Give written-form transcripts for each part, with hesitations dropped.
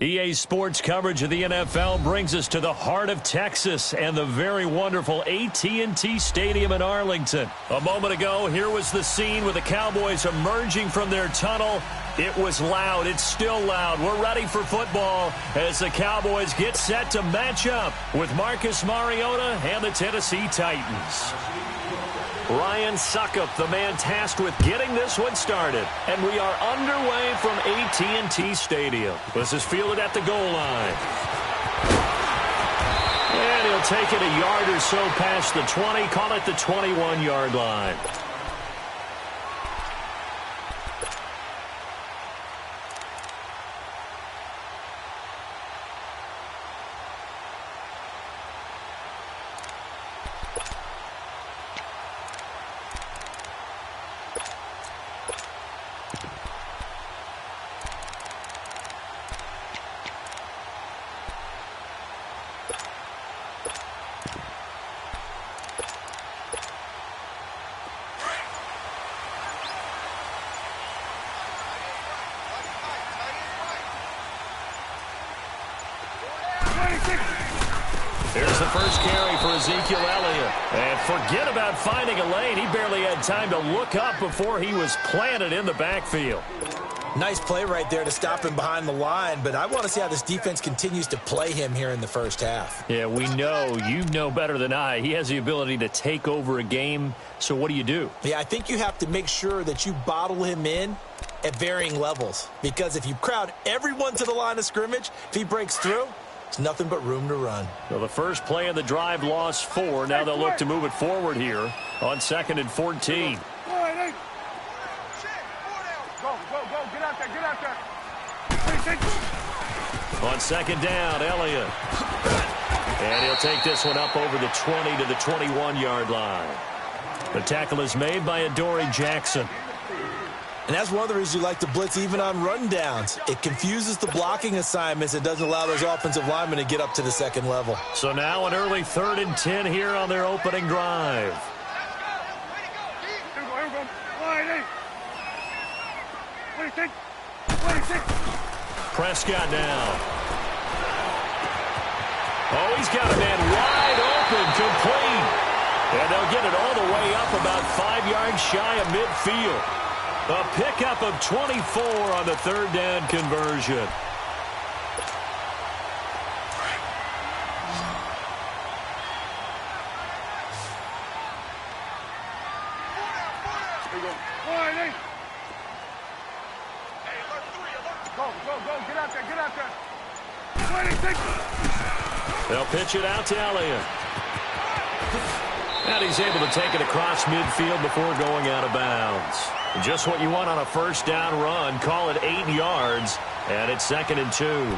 EA Sports coverage of the NFL brings us to the heart of Texas and the very wonderful AT&T Stadium in Arlington. A moment ago, here was the scene with the Cowboys emerging from their tunnel. It was loud. It's still loud. We're ready for football as the Cowboys get set to match up with Marcus Mariota and the Tennessee Titans. Ryan Suckup, the man tasked with getting this one started. And we are underway from AT&T Stadium. This is fielded at the goal line. And he'll take it a yard or so past the 20, call it the 21-yard line. Here's the first carry for Ezekiel Elliott. And forget about finding a lane. He barely had time to look up before he was planted in the backfield. Nice play right there to stop him behind the line, but I want to see how this defense continues to play him here in the first half. Yeah, we know. You know better than I. He has the ability to take over a game, so what do you do? Yeah, I think you have to make sure that you bottle him in at varying levels, because if you crowd everyone to the line of scrimmage, if he breaks through, it's nothing but room to run. Well, the first play of the drive lost 4. Now they'll look to move it forward here on 2nd and 14. On 2nd down, Elliott. And he'll take this one up over the 20 to the 21-yard line. The tackle is made by Adoree Jackson. And that's one of the reasons you like to blitz even on rundowns. It confuses the blocking assignments. It doesn't allow those offensive linemen to get up to the second level. So now an early 3rd and 10 here on their opening drive. Prescott now. Oh, he's got a man wide open, complete. And they'll get it all the way up about 5 yards shy of midfield. A pickup of 24 on the 3rd down conversion. They'll pitch it out to Elliott. And he's able to take it across midfield before going out of bounds. Just what you want on a first down run. Call it 8 yards. And it's 2nd and 2.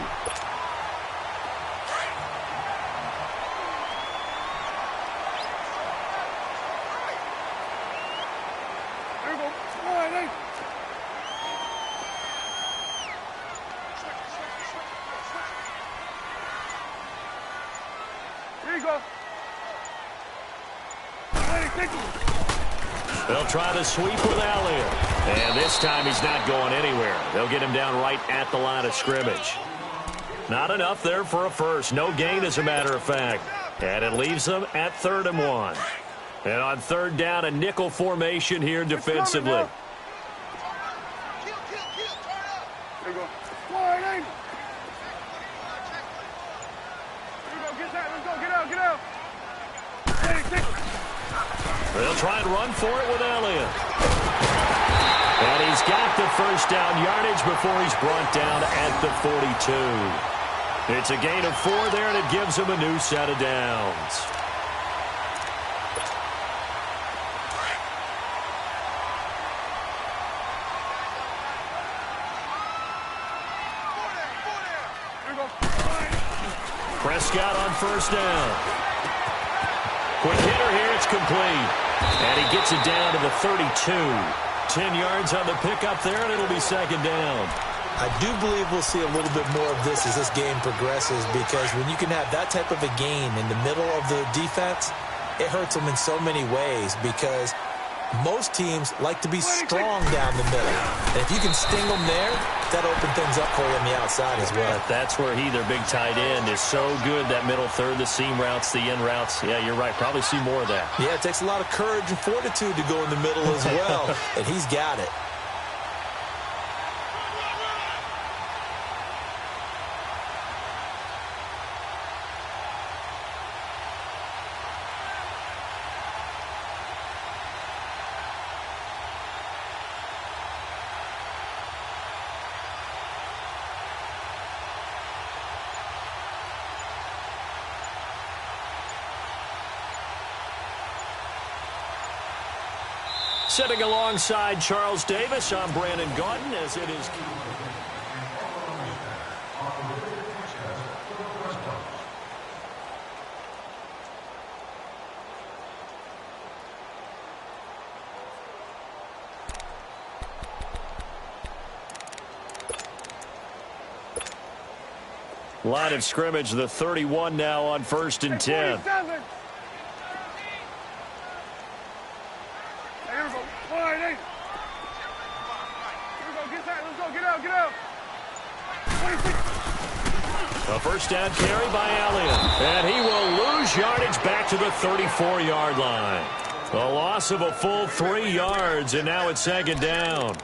They'll try to sweep with Elliott. And this time he's not going anywhere. They'll get him down right at the line of scrimmage. Not enough there for a first. No gain, as a matter of fact. And it leaves them at 3rd and 1. And on 3rd down, a nickel formation here defensively. They'll try and run for it with Elliott. And he's got the first down yardage before he's brought down at the 42. It's a gain of 4 there, and it gives him a new set of downs. Prescott on first down. Quick hitter here, it's complete. And he gets it down to the 32. 10 yards on the pickup there, and it'll be 2nd down. I do believe we'll see a little bit more of this as this game progresses, because when you can have that type of a gain in the middle of the defense, it hurts them in so many ways, because Most teams like to be strong down the middle. And if you can sting them there, that'll open things up for you on the outside as well. But that's where their big tight end, is so good, that middle third, the seam routes, the in routes. Yeah, you're right. Probably see more of that. Yeah, it takes a lot of courage and fortitude to go in the middle as well. And he's got it. Sitting alongside Charles Davis, I'm Brandon Gaudin, as it is. Line of scrimmage, the 31 now on 1st and 10. A first down carry by Elliott. And he will lose yardage back to the 34-yard line. A loss of a full 3 yards, and now it's 2nd down.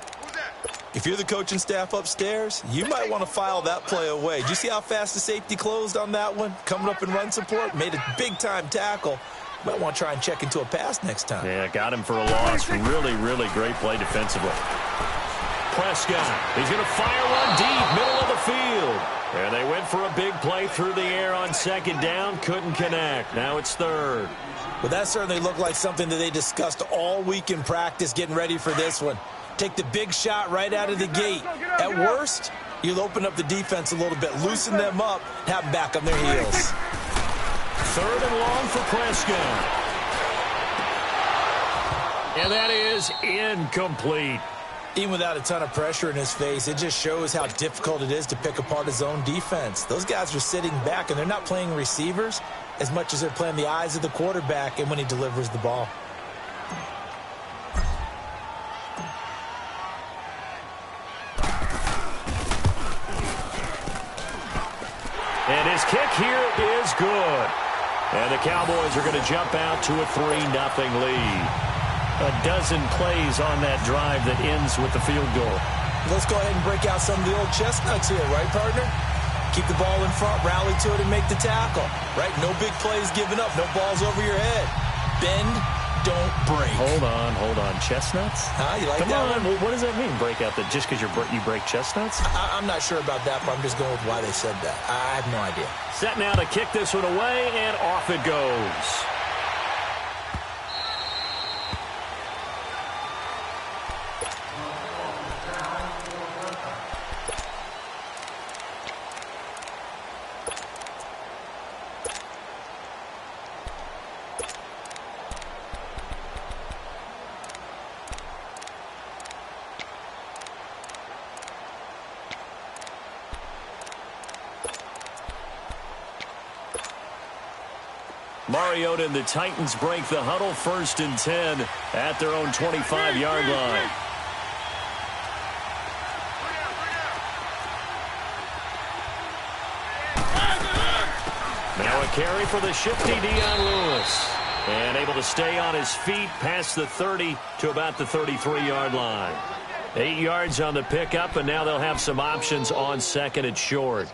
If you're the coaching staff upstairs, you might want to file that play away. Did you see how fast the safety closed on that one? Coming up in run support, made a big-time tackle. Might want to try and check into a pass next time. Yeah, got him for a loss. Really, really great play defensively. Prescott, he's going to fire one deep, middle of the field. And they went for a big play through the air on 2nd down. Couldn't connect. Now it's 3rd. Well, that certainly looked like something that they discussed all week in practice, getting ready for this one. Take the big shot right out of the gate. At worst, you'll open up the defense a little bit, loosen them up, have them back on their heels. 3rd and long for Prescott. And that is incomplete. Even without a ton of pressure in his face, it just shows how difficult it is to pick apart his own defense. Those guys are sitting back, and they're not playing receivers as much as they're playing the eyes of the quarterback and when he delivers the ball. And his kick here is good. And the Cowboys are going to jump out to a 3-0 lead. A dozen plays on that drive that ends with the field goal. Let's go ahead and break out some of the old chestnuts here, right, partner? Keep the ball in front, rally to it, and make the tackle, right? No big plays given up, no balls over your head. Bend, don't break. Hold on. Chestnuts? You like Come that on. one? What does that mean, break out? That just because you break chestnuts? I'm not sure about that, but I'm just going with why they said that. I have no idea. Set now to kick this one away, and off it goes. Mariota and the Titans break the huddle, 1st and 10 at their own 25-yard line. Now a carry for the shifty Dion Lewis. And able to stay on his feet past the 30 to about the 33-yard line. 8 yards on the pickup, and now they'll have some options on 2nd and short.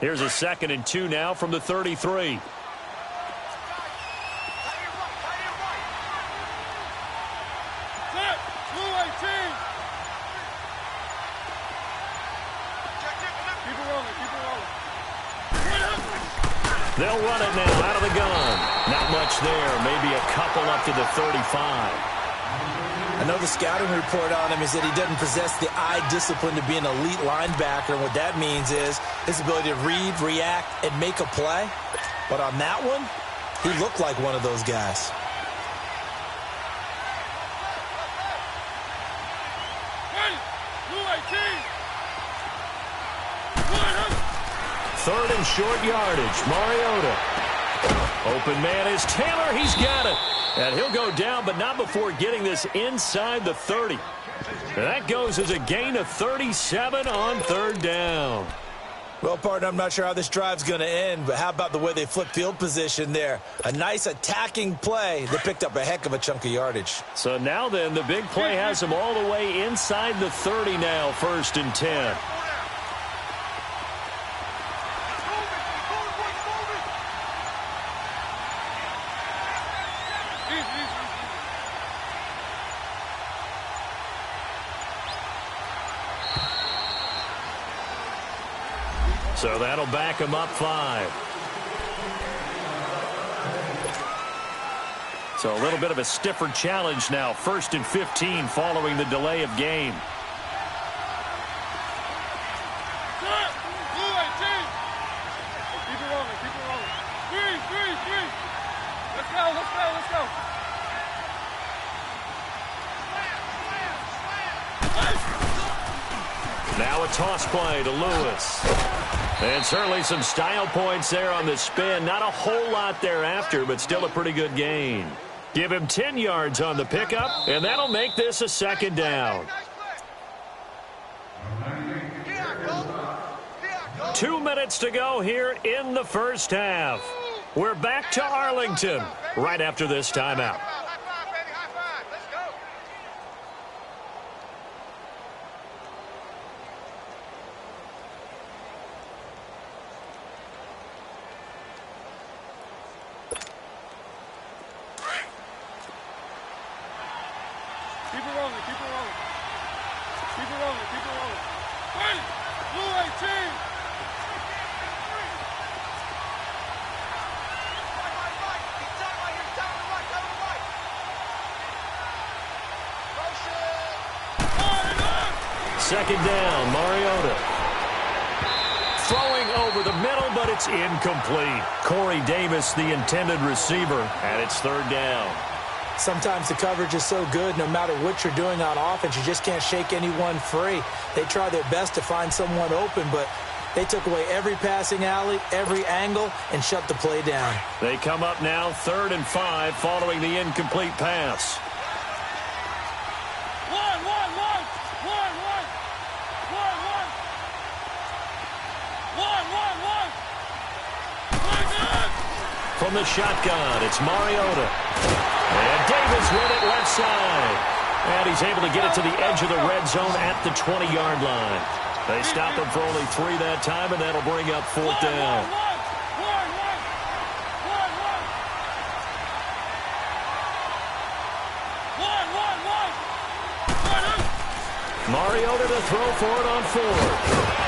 Here's a 2nd and 2 now from the 33. They'll run it now out of the gun. Not much there. Maybe a couple up to the 35. I know the scouting report on him is that he doesn't possess the eye discipline to be an elite linebacker. And what that means is his ability to read, react, and make a play. But on that one, he looked like one of those guys. Third and short yardage. Mariota. Open man is Taylor. He's got it. And he'll go down, but not before getting this inside the 30. And that goes as a gain of 37 on third down. Well, partner, I'm not sure how this drive's going to end, but how about the way they flip field position there? A nice attacking play that picked up a heck of a chunk of yardage. So now then, the big play has them all the way inside the 30 now, 1st and 10. So that'll back him up 5. So a little bit of a stiffer challenge now. 1st and 15 following the delay of game. Let's go. Now a toss play to Lewis. And certainly some style points there on the spin. Not a whole lot thereafter, but still a pretty good gain. Give him 10 yards on the pickup, and that'll make this a 2nd down. 2 minutes to go here in the first half. We're back to Arlington right after this timeout. Second down, Mariota. Throwing over the middle, but it's incomplete. Corey Davis, the intended receiver, and it's 3rd down. Sometimes the coverage is so good, no matter what you're doing on offense, you just can't shake anyone free. They try their best to find someone open, but they took away every passing alley, every angle, and shut the play down. They come up now 3rd and 5 following the incomplete pass. From the shotgun, it's Mariota. And Davis with it left side. And he's able to get it to the edge of the red zone at the 20-yard line. They stop him for only 3 that time, and that'll bring up 4th down. Mariota to throw for it on 4th.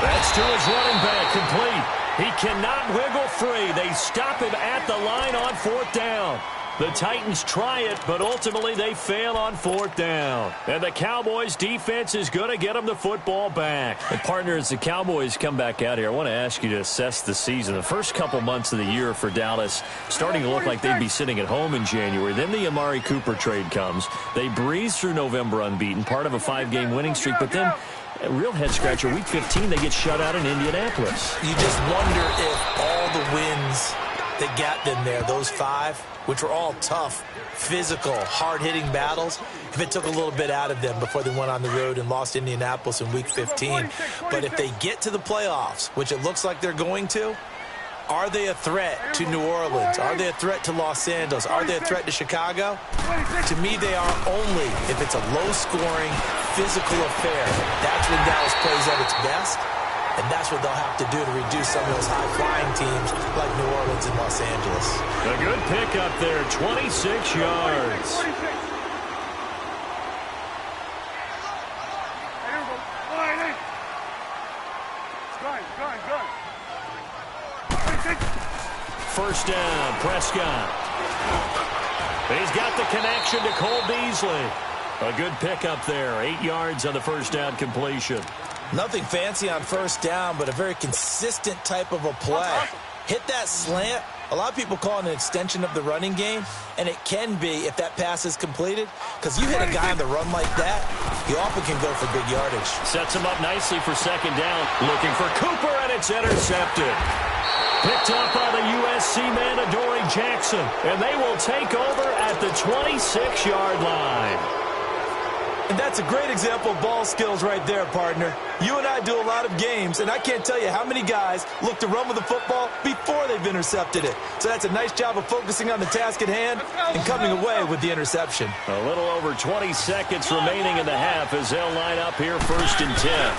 That's to his running back, complete. He cannot wiggle free. They stop him at the line on 4th down. The Titans try it, but ultimately they fail on 4th down. And the Cowboys defense is going to get them the football back. And partner, as the Cowboys come back out here, I want to ask you to assess the season. The first couple months of the year for Dallas starting to look like they'd be sitting at home in January. Then the Amari Cooper trade comes. They breeze through November unbeaten, part of a 5-game winning streak. But then a real head-scratcher, Week 15, they get shut out in Indianapolis. You just wonder if all the wins that got them there, those 5, which were all tough, physical, hard-hitting battles, if it took a little bit out of them before they went on the road and lost Indianapolis in Week 15. But if they get to the playoffs, which it looks like they're going to, are they a threat to New Orleans? Are they a threat to Los Angeles? Are they a threat to Chicago? To me, they are only if it's a low-scoring, physical affair. That's when Dallas plays at its best. And that's what they'll have to do to reduce some of those high-flying teams like New Orleans and Los Angeles. A good pickup there, 26 yards. First down, Prescott. He's got the connection to Cole Beasley. A good pickup there. 8 yards on the first down completion. Nothing fancy on first down, but a very consistent type of a play. Hit that slant. A lot of people call it an extension of the running game, and it can be if that pass is completed, because you hit a guy on the run like that, you often can go for big yardage. Sets him up nicely for second down. Looking for Cooper, and it's intercepted. Picked up by the USC man, Adoree Jackson, and they will take over at the 26-yard line. And that's a great example of ball skills right there, partner. You and I do a lot of games, and I can't tell you how many guys look to run with the football before they've intercepted it. So that's a nice job of focusing on the task at hand and coming away with the interception. A little over 20 seconds remaining in the half as they'll line up here 1st and 10.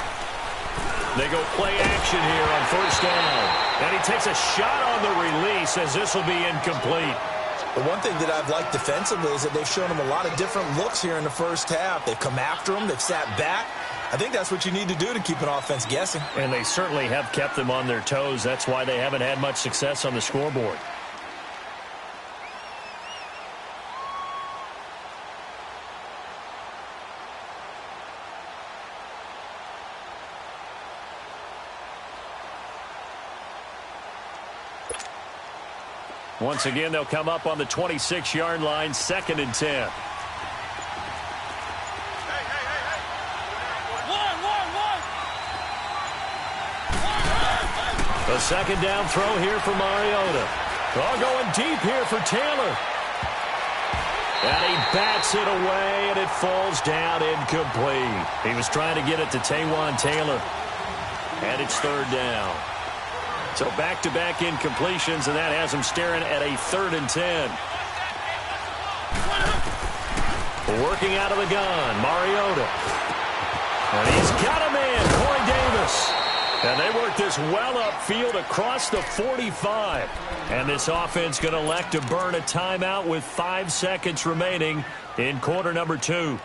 They go play action here on first down. And he takes a shot on the release as this will be incomplete. The one thing that I've liked defensively is that they've shown him a lot of different looks here in the first half. They've come after him. They've sat back. I think that's what you need to do to keep an offense guessing. And they certainly have kept them on their toes. That's why they haven't had much success on the scoreboard. Once again, they'll come up on the 26-yard line, 2nd and 10. A second down throw here for Mariota. All going deep here for Taylor. And he bats it away, and it falls down incomplete. He was trying to get it to Taywan Taylor. And it's 3rd down. So back-to-back incompletions, and that has him staring at a 3rd and 10. Working out of the gun, Mariota. And he's got a man, Corey Davis. And they work this well upfield across the 45. And this offense going to elect to burn a timeout with 5 seconds remaining in quarter number 2.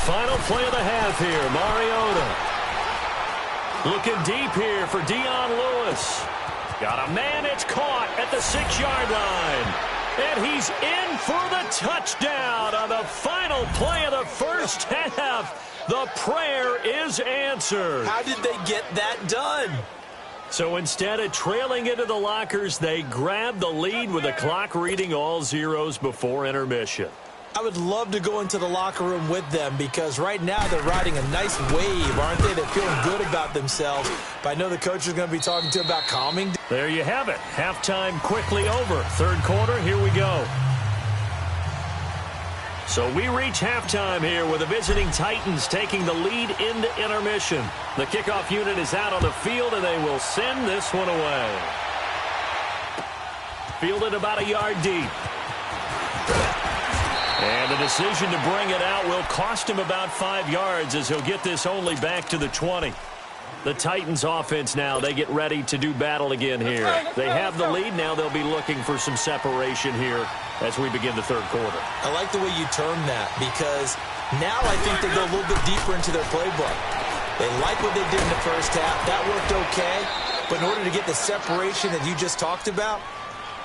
Final play of the half here, Mariota. Looking deep here for Dion Lewis. Got a man, it's caught at the 6-yard line. And he's in for the touchdown on the final play of the first half. The prayer is answered. How did they get that done? So instead of trailing into the lockers, they grabbed the lead with the clock reading all zeros before intermission. I would love to go into the locker room with them because right now they're riding a nice wave, aren't they? They're feeling good about themselves. But I know the coach is going to be talking to them about calming. There you have it. Halftime quickly over. 3rd quarter, here we go. So we reach halftime here with the visiting Titans taking the lead into intermission. The kickoff unit is out on the field, and they will send this one away. Fielded about a yard deep. And the decision to bring it out will cost him about 5 yards as he'll get this only back to the 20. The Titans offense now, they get ready to do battle again here. They have the lead. Now they'll be looking for some separation here as we begin the 3rd quarter. I like the way you term that because now I think they go a little bit deeper into their playbook. They like what they did in the first half. That worked okay. But in order to get the separation that you just talked about,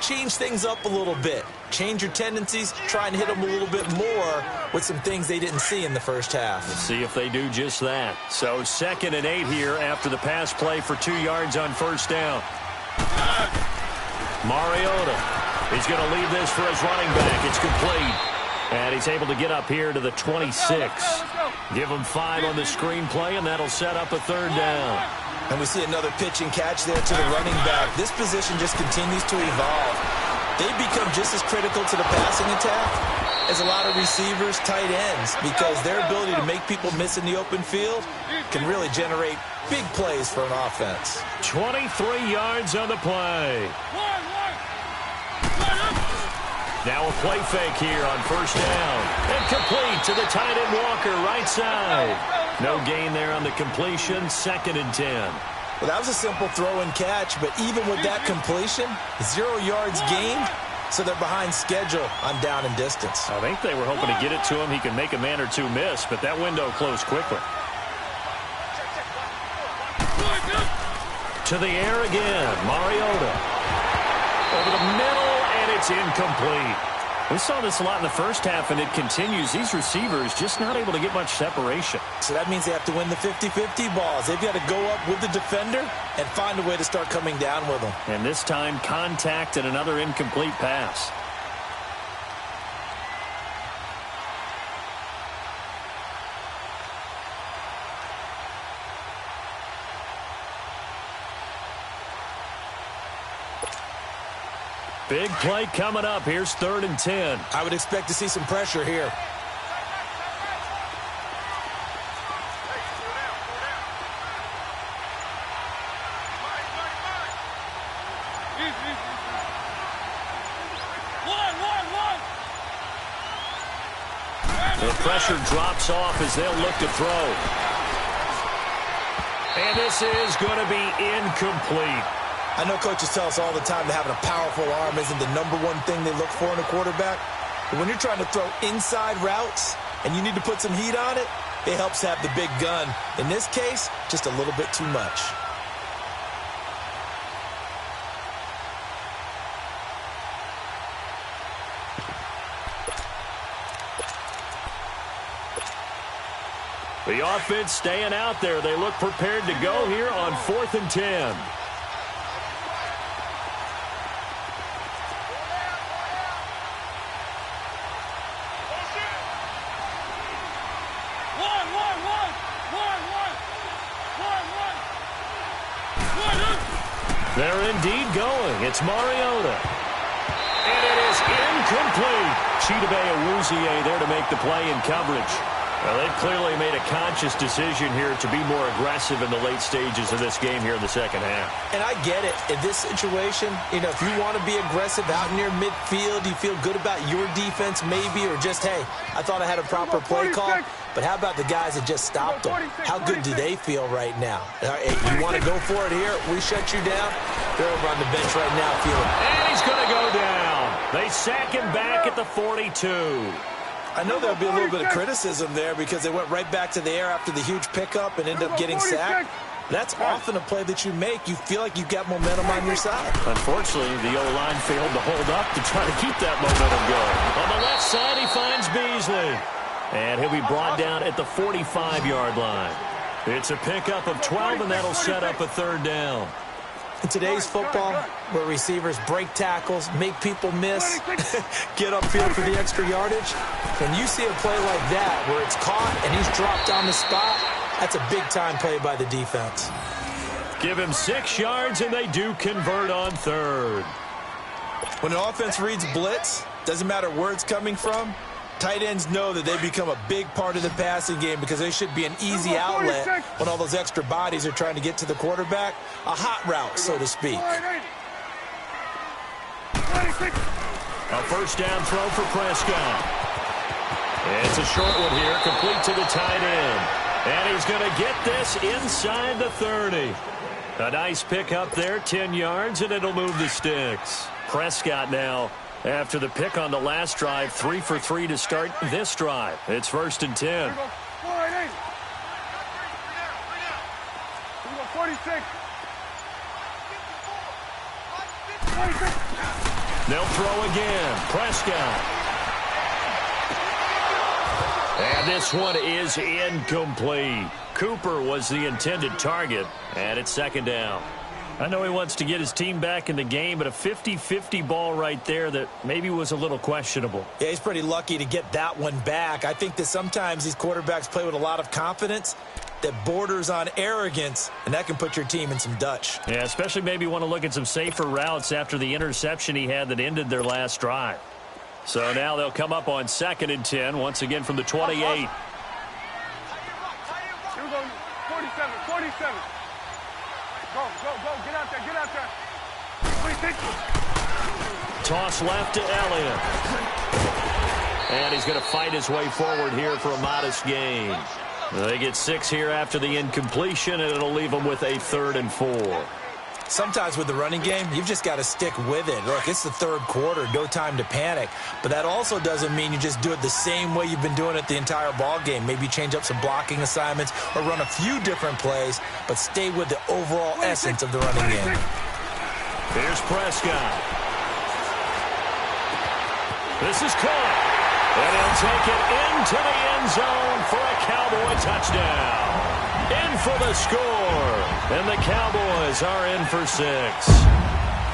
change things up a little bit. Change your tendencies. Try and hit them a little bit more with some things they didn't see in the first half. Let's see if they do just that. So 2nd and 8 here after the pass play for 2 yards on first down. Mariota. He's going to leave this for his running back. It's complete. And he's able to get up here to the 26. Give him 5 on the screenplay, and that'll set up a 3rd down. And we see another pitch and catch there to the running back. This position just continues to evolve. They've become just as critical to the passing attack as a lot of receivers, tight ends, because their ability to make people miss in the open field can really generate big plays for an offense. 23 yards on the play. Now a play fake here on first down. And complete to the tight end Walker, right side. No gain there on the completion. 2nd and 10. Well, that was a simple throw and catch, but even with that completion, 0 yards gained, so they're behind schedule on down and distance. I think they were hoping to get it to him. He could make a man or two miss, but that window closed quickly. To the air again. Mariota. Over the middle, and it's incomplete. We saw this a lot in the first half, and it continues. These receivers just not able to get much separation. So that means they have to win the 50-50 balls. They've got to go up with the defender and find a way to start coming down with them. And this time, contact and another incomplete pass. Big play coming up. Here's 3rd and 10. I would expect to see some pressure here. The pressure drops off as they'll look to throw. And this is going to be incomplete. I know coaches tell us all the time that having a powerful arm isn't the #1 thing they look for in a quarterback. But when you're trying to throw inside routes and you need to put some heat on it, it helps have the big gun. In this case, just a little bit too much. The offense staying out there. They look prepared to go here on 4th and 10. They're indeed going. It's Mariota. And it is incomplete. Chidobe Awuzie there to make the play in coverage. Well, they've clearly made a conscious decision here to be more aggressive in the late stages of this game here in the second half. And I get it. In this situation, if you want to be aggressive out near midfield, you feel good about your defense maybe, or just, hey, I thought I had a proper play call. But how about the guys that just stopped them? How good do they feel right now? You want to go for it here? We shut you down? They're over on the bench right now feeling. And he's going to go down. They sack him back at the 42. I know there'll be a little bit of criticism there because they went right back to the air after the huge pickup and ended up getting sacked. That's often a play that you make. You feel like you've got momentum on your side. Unfortunately, the O-line failed to hold up to try to keep that momentum going. On the left side, he finds Beasley. And he'll be brought down at the 45-yard line. It's a pickup of 12, and that'll set up a 3rd down. In today's football, where receivers break tackles, make people miss, get upfield for the extra yardage, when you see a play like that where it's caught and he's dropped on the spot, that's a big-time play by the defense. Give him 6 yards, and they do convert on 3rd. When an offense reads blitz, doesn't matter where it's coming from, tight ends know that they become a big part of the passing game because they should be an easy outlet when all those extra bodies are trying to get to the quarterback. A hot route, so to speak. A 1st down throw for Prescott. It's a short one here, complete to the tight end. And he's going to get this inside the 30. A nice pick up there, 10 yards, and it'll move the sticks. Prescott now, after the pick on the last drive, 3 for 3 to start this drive. It's 1st and 10. 46. They'll throw again. Prescott. And this one is incomplete. Cooper was the intended target, and it's 2nd down. I know he wants to get his team back in the game, but a 50-50 ball right there that maybe was a little questionable. Yeah, he's pretty lucky to get that one back. I think that sometimes these quarterbacks play with a lot of confidence that borders on arrogance, and that can put your team in some Dutch. Yeah, especially maybe want to look at some safer routes after the interception he had that ended their last drive. So now they'll come up on 2nd and 10, once again from the 28. Here we go, 47, 47. Go, get out there. 26. Toss left to Elliott. And he's going to fight his way forward here for a modest gain. They get 6 here after the incompletion, and it'll leave them with a 3rd and 4. Sometimes with the running game, you've just got to stick with it. Look, it's the 3rd quarter, no time to panic. But that also doesn't mean you just do it the same way you've been doing it the entire ball game. Maybe change up some blocking assignments or run a few different plays, but stay with the overall essence of the running game. Here's Prescott. This is caught. And he'll take it into the end zone for a Cowboy touchdown. In for the score. And the Cowboys are in for 6.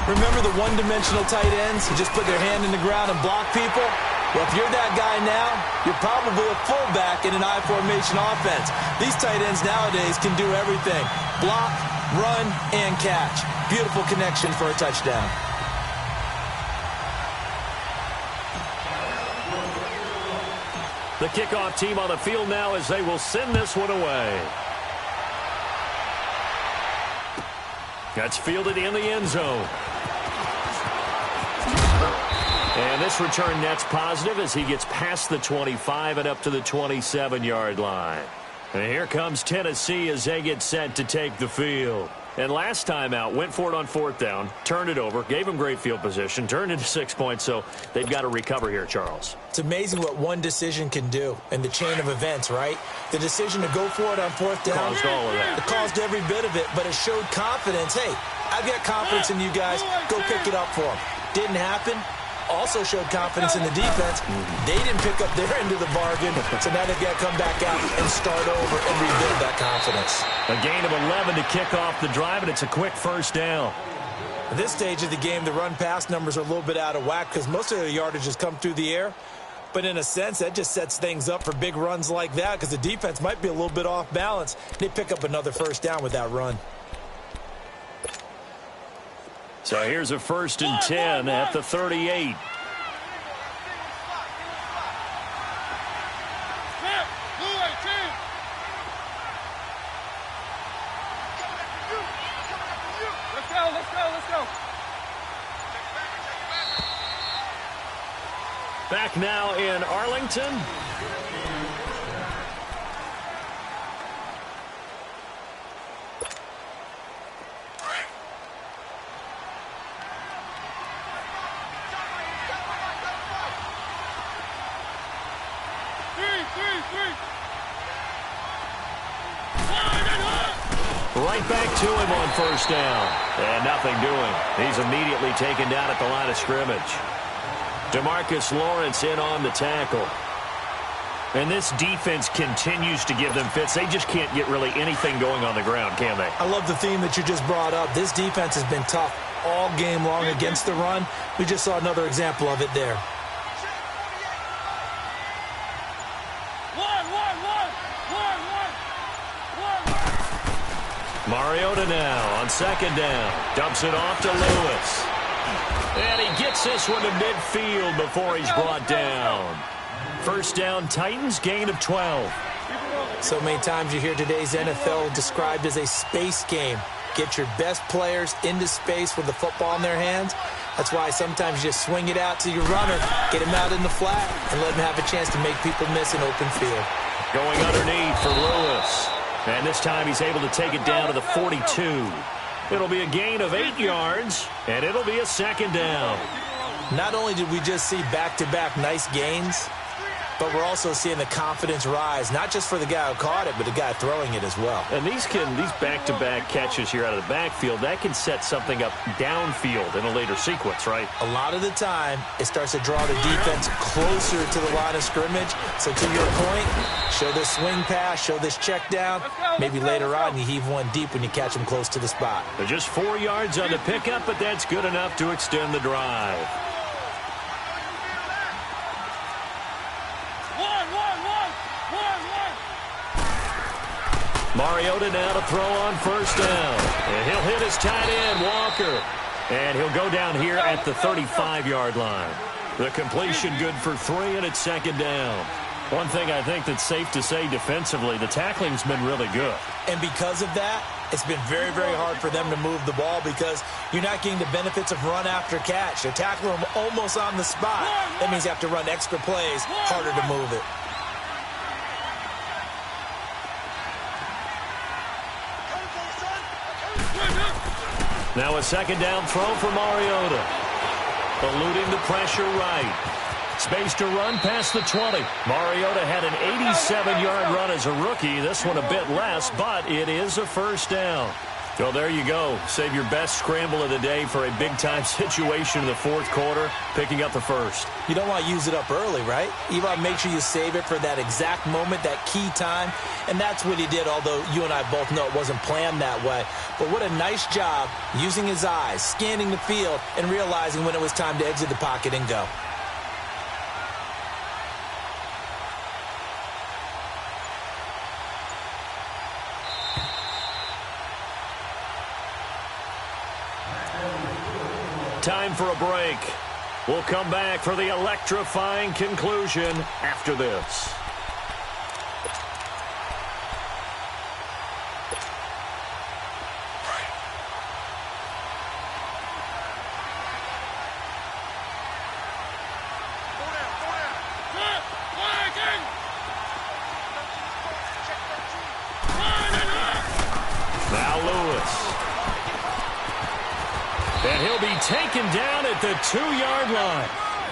Remember the one-dimensional tight ends who just put their hand in the ground and block people? Well, if you're that guy now, you're probably a fullback in an I-formation offense. These tight ends nowadays can do everything. Block, run, and catch. Beautiful connection for a touchdown. The kickoff team on the field now as they will send this one away. That's fielded in the end zone. And this return net's positive as he gets past the 25 and up to the 27-yard line. And here comes Tennessee as they get set to take the field. And last time out, went for it on 4th down, turned it over, gave them great field position, turned into 6 points, so they've got to recover here, Charles. It's amazing what one decision can do in the chain of events, right? The decision to go for it on 4th down. Caused all of that. It caused every bit of it, but it showed confidence. Hey, I've got confidence in you guys. Go pick it up for them. Didn't happen. Also showed confidence in the defense. They didn't pick up their end of the bargain, so now they've got to come back out and start over and rebuild that confidence. A gain of 11 to kick off the drive, and it's a quick 1st down. At this stage of the game, the run-pass numbers are a little bit out of whack because most of the yardage has come through the air. But in a sense, that just sets things up for big runs like that because the defense might be a little bit off balance. They pick up another 1st down with that run. So here's a 1st and 10 at the 38. Let's go. Back now in Arlington. Right back to him on 1st down. And nothing doing. He's immediately taken down at the line of scrimmage. DeMarcus Lawrence in on the tackle. And this defense continues to give them fits. They just can't get really anything going on the ground, can they? I love the theme that you just brought up. This defense has been tough all game long against the run. We just saw another example of it there. Mariota now on 2nd down. Dumps it off to Lewis. And he gets this one to midfield before he's brought down. 1st down, Titans, gain of 12. So many times you hear today's NFL described as a space game. Get your best players into space with the football in their hands. That's why sometimes you just swing it out to your runner, get him out in the flat, and let him have a chance to make people miss an open field. Going underneath for Lewis. And this time he's able to take it down to the 42. It'll be a gain of 8 yards, and it'll be a 2nd down. Not only did we just see back-to-back nice gains, but we're also seeing the confidence rise, not just for the guy who caught it, but the guy throwing it as well. And these back-to-back catches here out of the backfield, that can set something up downfield in a later sequence, right? A lot of the time, it starts to draw the defense closer to the line of scrimmage. So to your point, show this swing pass, show this check down. Maybe later on you heave one deep when you catch them close to the spot. They're just 4 yards on the pickup, but that's good enough to extend the drive. Mariota now to throw on 1st down. And he'll hit his tight end, Walker. And he'll go down here at the 35-yard line. The completion good for 3, and it's 2nd down. One thing I think that's safe to say defensively, the tackling's been really good. And because of that, it's been very, very hard for them to move the ball because you're not getting the benefits of run after catch. They're tackling them almost on the spot. That means you have to run extra plays, harder to move it. Now a second down throw for Mariota. Eluding the pressure right. Space to run past the 20. Mariota had an 87-yard run as a rookie. This one a bit less, but it is a first down. Well, there you go. Save your best scramble of the day for a big-time situation in the fourth quarter, picking up the first. You don't want to use it up early, right? You want to make sure you save it for that exact moment, that key time. And that's what he did, although you and I both know it wasn't planned that way. But what a nice job using his eyes, scanning the field, and realizing when it was time to exit the pocket and go. Time for a break. We'll come back for the electrifying conclusion after this. Now Lewis. And he'll be taken down at the 2-yard line.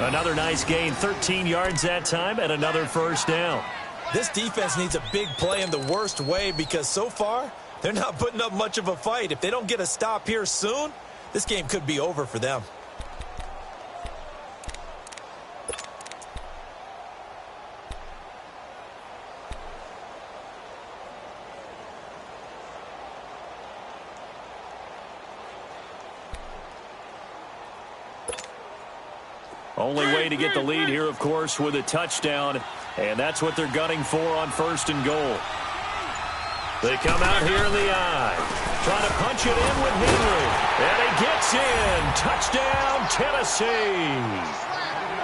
Another nice gain, 13 yards that time, and another first down. This defense needs a big play in the worst way because so far, they're not putting up much of a fight. If they don't get a stop here soon, this game could be over for them. Only way to get the lead here, of course, with a touchdown, and that's what they're gunning for on first and goal. They come out here in the eye, trying to punch it in with Henry, and he gets in. Touchdown, Tennessee.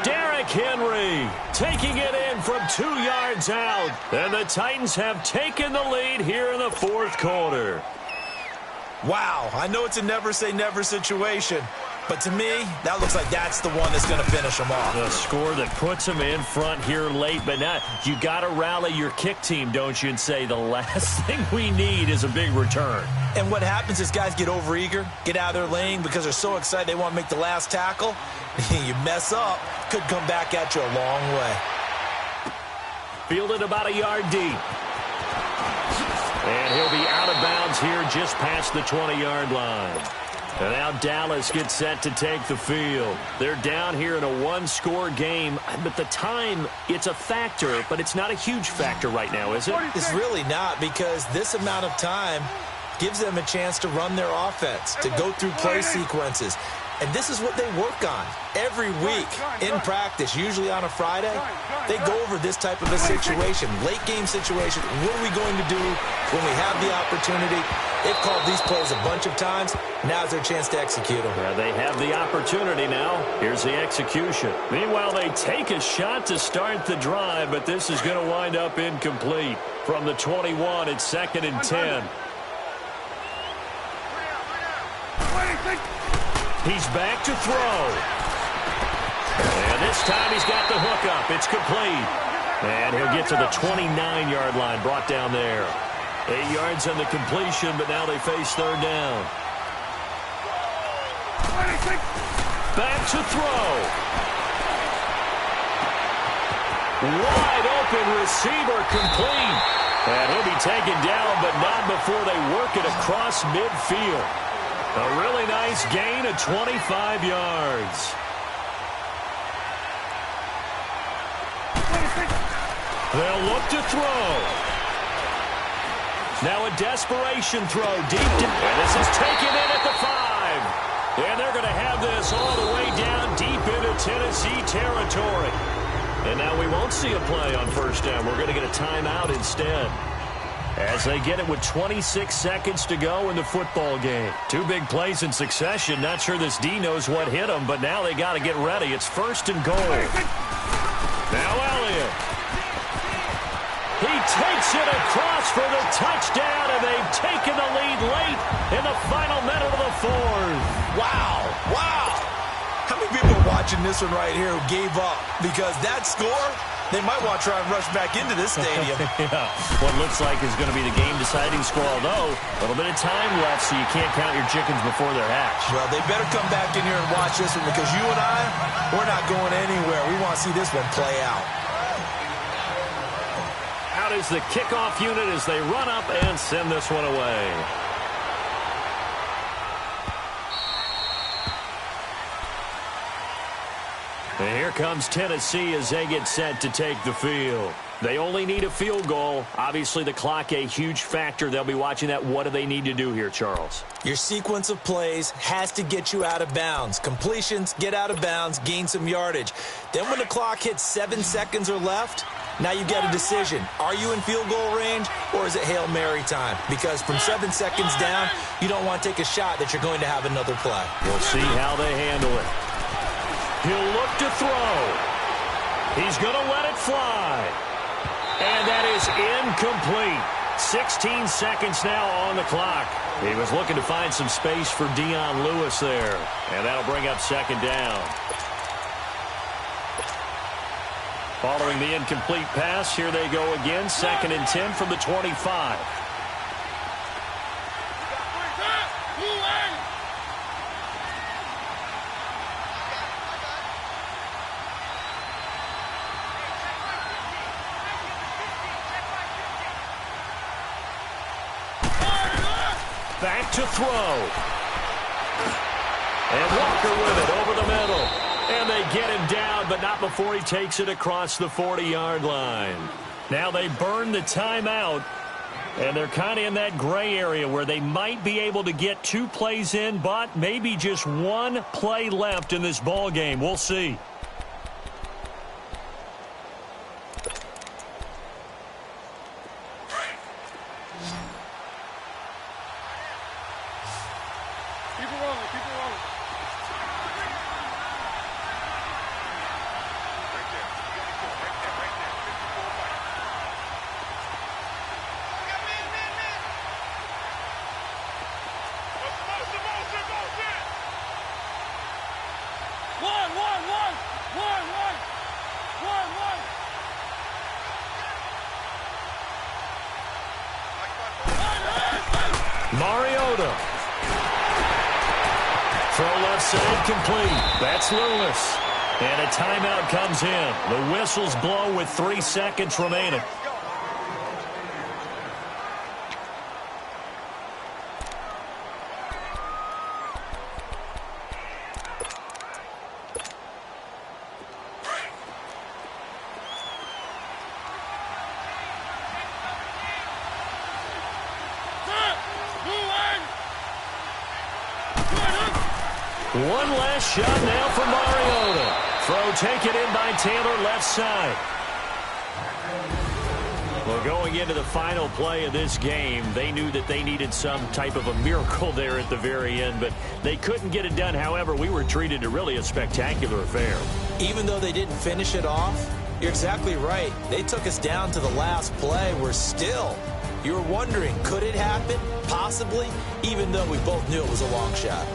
Derrick Henry taking it in from 2 yards out, and the Titans have taken the lead here in the fourth quarter. Wow, I know it's a never-say-never situation, but to me, that looks like that's the one that's going to finish them off. A score that puts them in front here late, but now you got to rally your kick team, don't you, and say the last thing we need is a big return. And what happens is guys get overeager, get out of their lane because they're so excited they want to make the last tackle. You mess up, could come back at you a long way. Fielded about a yard deep. And he'll be out of bounds here just past the 20-yard line. And now Dallas gets set to take the field. They're down here in a one-score game, but the time, it's a factor, but it's not a huge factor right now, is it? It's really not, because this amount of time gives them a chance to run their offense, to go through play sequences. And this is what they work on every week in practice, usually on a Friday. They go over this type of a situation, late game situation. What are we going to do when we have the opportunity? They've called these plays a bunch of times. Now's their chance to execute them. Yeah, they have the opportunity now. Here's the execution. Meanwhile, they take a shot to start the drive, but this is going to wind up incomplete. From the 21, it's 2nd and 10. He's back to throw. And this time he's got the hook up. It's complete. And he'll get to the 29-yard line, brought down there. 8 yards on the completion, but now they face third down. Back to throw. Wide open receiver, complete. And he'll be taken down, but not before they work it across midfield. A really nice gain of 25 yards. They'll look to throw. Now a desperation throw deep. And this is taken in at the 5. And they're going to have this all the way down deep into Tennessee territory. And now we won't see a play on first down. We're going to get a timeout instead. As they get it with 26 seconds to go in the football game. 2 big plays in succession. Not sure this D knows what hit them, but now they got to get ready. It's first and goal. Now Elliott. He takes it across for the touchdown, and they've taken the lead late in the final minute of the fourth. Wow. Wow. How many people are watching this one right here who gave up? Because that score, They might want to try and rush back into this stadium. Yeah, what looks like is going to be the game-deciding score, although a little bit of time left, so you can't count your chickens before they're hatched. Well, they better come back in here and watch this one, because you and I, we're not going anywhere. We want to see this one play out. Out is the kickoff unit as they run up and send this one away. And here comes Tennessee as they get set to take the field. They only need a field goal. Obviously, the clock a huge factor. They'll be watching that. What do they need to do here, Charles? Your sequence of plays has to get you out of bounds. Completions, get out of bounds, gain some yardage. Then when the clock hits 7 seconds or left, now you've got a decision. Are you in field goal range, or is it Hail Mary time? Because from 7 seconds down, you don't want to take a shot that you're going to have another play. We'll see how they handle it. He'll look to throw. He's going to let it fly. And that is incomplete. 16 seconds now on the clock. He was looking to find some space for Dion Lewis there. And that'll bring up second down. Following the incomplete pass, here they go again. 2nd and 10 from the 25. Back to throw. And Walker with it over the middle. And they get him down, but not before he takes it across the 40-yard line. Now they burn the timeout, and they're kind of in that gray area where they might be able to get 2 plays in, but maybe just 1 play left in this ball game. We'll see. Mariota. Throw left side complete. That's Lewis. And a timeout comes in. The whistles blow with 3 seconds remaining. One last shot now for Mariota. Throw taken in by Taylor left side. Well, going into the final play of this game, they knew that they needed some type of a miracle there at the very end, but they couldn't get it done. However, we were treated to really a spectacular affair. Even though they didn't finish it off, you're exactly right. They took us down to the last play. We're still, you were wondering, could it happen? Possibly, even though we both knew it was a long shot.